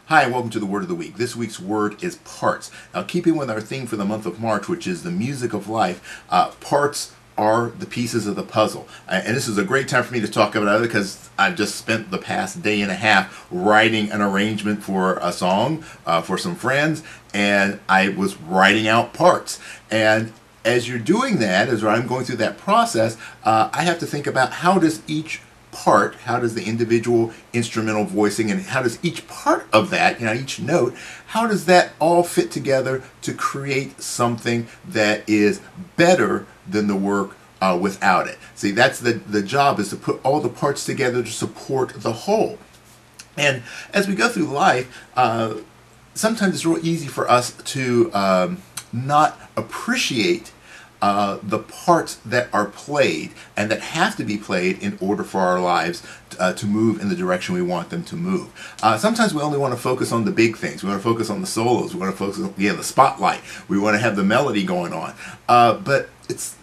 Hi, and welcome to the Word of the Week. This week's word is parts. Now, keeping with our theme for the month of March, which is the music of life, parts are the pieces of the puzzle. And this is a great time for me to talk about it because I've just spent the past day and a half writing an arrangement for a song for some friends, and I was writing out parts. And as you're doing that, as I'm going through that process, I have to think about how does each part, how does the individual instrumental voicing and how does each part of that, each note, how does that all fit together to create something that is better than the work without it. See, that's the job, is to put all the parts together to support the whole. And as we go through life, sometimes it's real easy for us to not appreciate the parts that are played and that have to be played in order for our lives to move in the direction we want them to move. Sometimes we only want to focus on the big things. We want to focus on the solos. We want to focus on the spotlight. We want to have the melody going on. But it's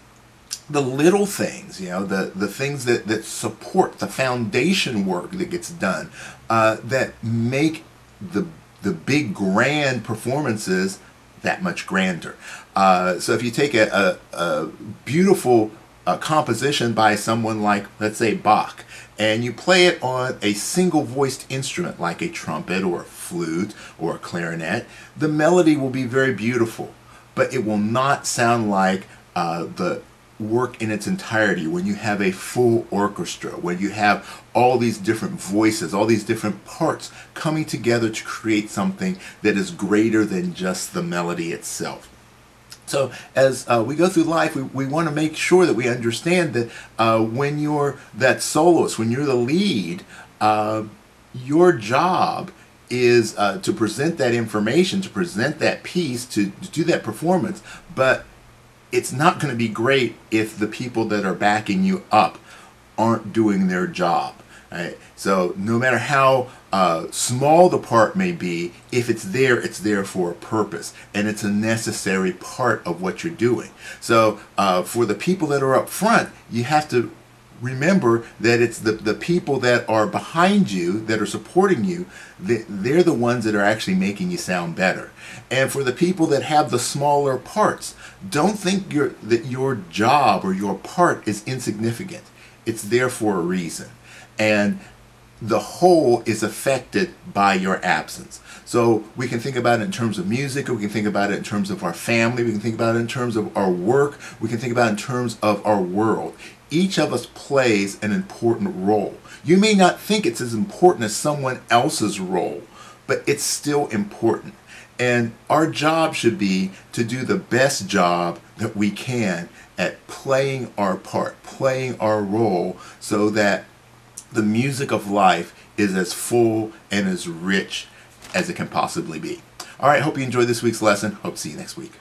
the little things, the things that support the foundation work that gets done that make the big grand performances that much grander. So if you take a beautiful composition by someone like, let's say, Bach, and you play it on a single voiced instrument like a trumpet or a flute or a clarinet, the melody will be very beautiful, but it will not sound like the work in its entirety when you have a full orchestra, when you have all these different voices, all these different parts coming together to create something that is greater than just the melody itself. So as we go through life, we want to make sure that we understand that when you're that soloist, when you're the lead, your job is to present that information, to present that piece, to do that performance, but it's not going to be great if the people that are backing you up aren't doing their job. Right? So no matter how small the part may be, if it's there for a purpose, and it's a necessary part of what you're doing. So for the people that are up front, you have to remember that it's the people that are behind you, that are supporting you, they're the ones that are actually making you sound better. And for the people that have the smaller parts, don't think that your job or your part is insignificant. It's there for a reason. And the whole is affected by your absence. So we can think about it in terms of music, or we can think about it in terms of our family, we can think about it in terms of our work, we can think about it in terms of our world. Each of us plays an important role. You may not think it's as important as someone else's role, but it's still important. And our job should be to do the best job that we can at playing our part, playing our role, so that the music of life is as full and as rich as it can possibly be. All right, hope you enjoyed this week's lesson. Hope to see you next week.